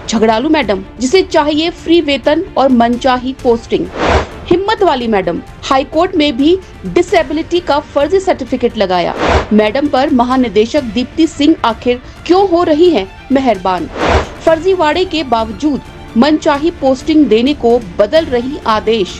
झगड़ालू मैडम जिसे चाहिए फ्री वेतन और मनचाही पोस्टिंग। हिम्मत वाली मैडम, हाईकोर्ट में भी डिसेबिलिटी का फर्जी सर्टिफिकेट लगाया। मैडम पर महानिदेशक दीप्ति सिंह आखिर क्यों हो रही है मेहरबान। फर्जीवाड़े के बावजूद मनचाही पोस्टिंग देने को बदल रही आदेश।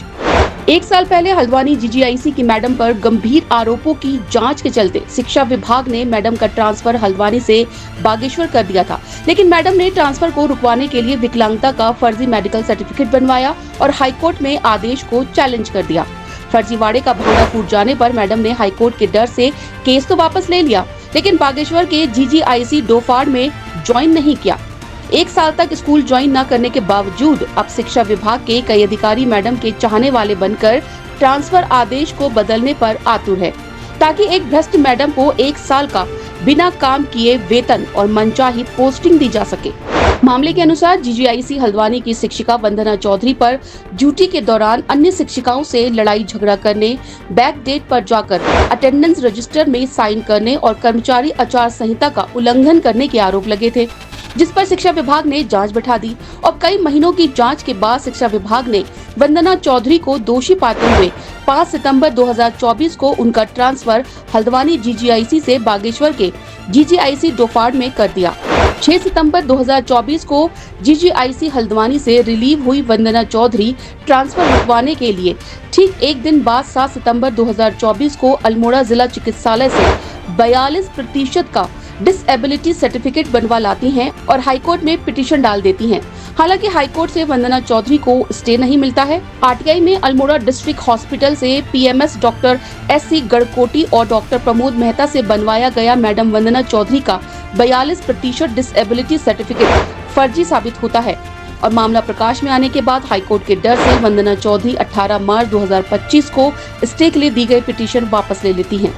1 साल पहले हल्द्वानी जीजीआईसी की मैडम पर गंभीर आरोपों की जांच के चलते शिक्षा विभाग ने मैडम का ट्रांसफर हल्द्वानी से बागेश्वर कर दिया था, लेकिन मैडम ने ट्रांसफर को रुकवाने के लिए विकलांगता का फर्जी मेडिकल सर्टिफिकेट बनवाया और हाईकोर्ट में आदेश को चैलेंज कर दिया। फर्जीवाड़े का भांडा फूट जाने पर मैडम ने हाईकोर्ट के डर से केस तो वापस ले लिया, लेकिन बागेश्वर के जीजीआईसी डोफाड़ में ज्वाइन नहीं किया। 1 साल तक स्कूल ज्वाइन न करने के बावजूद अब शिक्षा विभाग के कई अधिकारी मैडम के चाहने वाले बनकर ट्रांसफर आदेश को बदलने पर आतुर है, ताकि एक भ्रष्ट मैडम को 1 साल का बिना काम किए वेतन और मनचाही पोस्टिंग दी जा सके। मामले के अनुसार जीजीआईसी हल्द्वानी की शिक्षिका वंदना चौधरी पर ड्यूटी के दौरान अन्य शिक्षिकाओं से लड़ाई झगड़ा करने, बैक डेट पर जाकर अटेंडेंस रजिस्टर में साइन करने और कर्मचारी आचार संहिता का उल्लंघन करने के आरोप लगे थे, जिस पर शिक्षा विभाग ने जांच बैठा दी और कई महीनों की जांच के बाद शिक्षा विभाग ने वंदना चौधरी को दोषी पाते हुए 5 सितंबर 2024 को उनका ट्रांसफर हल्द्वानी जीजीआईसी से बागेश्वर के जीजीआईसी डोफाड़ में कर दिया। 6 सितंबर 2024 को जीजीआईसी हल्द्वानी से रिलीव हुई वंदना चौधरी ट्रांसफर रुकवाने के लिए ठीक एक दिन बाद 7 सितंबर 2024 को अल्मोड़ा जिला चिकित्सालय से 42% का डिसेबिलिटी सर्टिफिकेट बनवा लाती हैं और हाईकोर्ट में पिटीशन डाल देती हैं। हालांकि हाईकोर्ट से वंदना चौधरी को स्टे नहीं मिलता है। आरटीआई में अल्मोड़ा डिस्ट्रिक्ट हॉस्पिटल से पीएमएस डॉक्टर एससी गड़कोटी और डॉक्टर प्रमोद मेहता से बनवाया गया मैडम वंदना चौधरी का 42% डिसेबिलिटी सर्टिफिकेट फर्जी साबित होता है और मामला प्रकाश में आने के बाद हाईकोर्ट के डर से वंदना चौधरी 18 मार्च 2025 को स्टे के लिए दी गई पिटीशन वापस ले लेती हैं।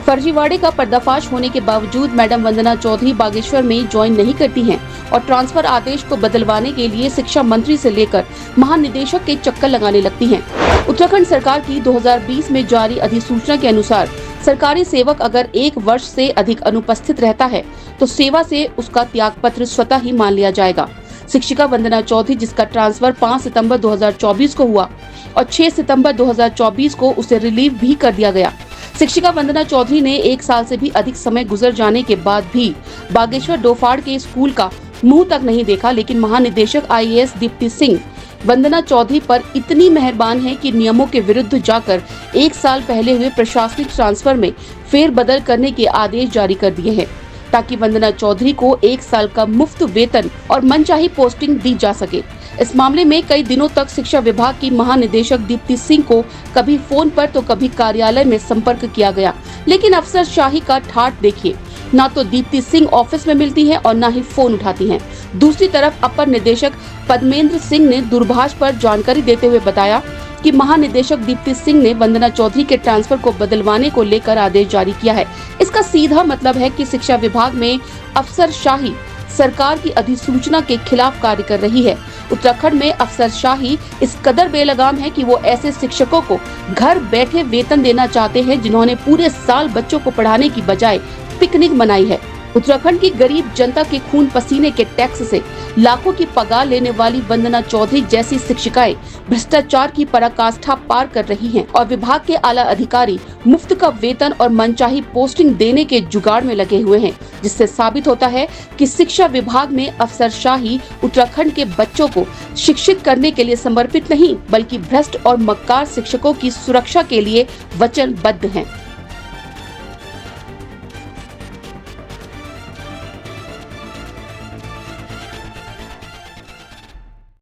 फर्जीवाड़े का पर्दाफाश होने के बावजूद मैडम वंदना चौधरी बागेश्वर में ज्वाइन नहीं करती हैं और ट्रांसफर आदेश को बदलवाने के लिए शिक्षा मंत्री से लेकर महानिदेशक के चक्कर लगाने लगती हैं। उत्तराखंड सरकार की 2020 में जारी अधिसूचना के अनुसार सरकारी सेवक अगर 1 वर्ष से अधिक अनुपस्थित रहता है तो सेवा से उसका त्याग पत्र स्वतः ही मान लिया जाएगा। शिक्षिका वंदना चौधरी, जिसका ट्रांसफर 5 सितंबर 2024 को हुआ और 6 सितंबर 2024 को उसे रिलीव भी कर दिया गया। शिक्षिका वंदना चौधरी ने 1 साल से भी अधिक समय गुजर जाने के बाद भी बागेश्वर डोफाड़ के स्कूल का मुंह तक नहीं देखा, लेकिन महानिदेशक आईएएस दीप्ति सिंह वंदना चौधरी पर इतनी मेहरबान है कि नियमों के विरुद्ध जाकर 1 साल पहले हुए प्रशासनिक ट्रांसफर में फेरबदल करने के आदेश जारी कर दिए हैं, ताकि वंदना चौधरी को 1 साल का मुफ्त वेतन और मनचाही पोस्टिंग दी जा सके। इस मामले में कई दिनों तक शिक्षा विभाग की महानिदेशक दीप्ति सिंह को कभी फोन पर तो कभी कार्यालय में संपर्क किया गया, लेकिन अफसरशाही का ठाठ देखिए, ना तो दीप्ति सिंह ऑफिस में मिलती हैं और ना ही फोन उठाती हैं। दूसरी तरफ अपर निदेशक पद्मेंद्र सिंह ने दूरभाष पर जानकारी देते हुए बताया कि महानिदेशक दीप्ति सिंह ने वंदना चौधरी के ट्रांसफर को बदलवाने को लेकर आदेश जारी किया है। इसका सीधा मतलब है कि शिक्षा विभाग में अफसरशाही सरकार की अधिसूचना के खिलाफ कार्य कर रही है। उत्तराखंड में अफसरशाही इस कदर बेलगाम है कि वो ऐसे शिक्षकों को घर बैठे वेतन देना चाहते हैं जिन्होंने पूरे साल बच्चों को पढ़ाने की बजाय पिकनिक मनाई है। उत्तराखंड की गरीब जनता के खून पसीने के टैक्स से लाखों की पगार लेने वाली वंदना चौधरी जैसी शिक्षिकाएं भ्रष्टाचार की पराकाष्ठा पार कर रही हैं और विभाग के आला अधिकारी मुफ्त का वेतन और मनचाही पोस्टिंग देने के जुगाड़ में लगे हुए हैं, जिससे साबित होता है कि शिक्षा विभाग में अफसरशाही उत्तराखंड के बच्चों को शिक्षित करने के लिए समर्पित नहीं, बल्कि भ्रष्ट और मक्कार शिक्षकों की सुरक्षा के लिए वचनबद्ध है।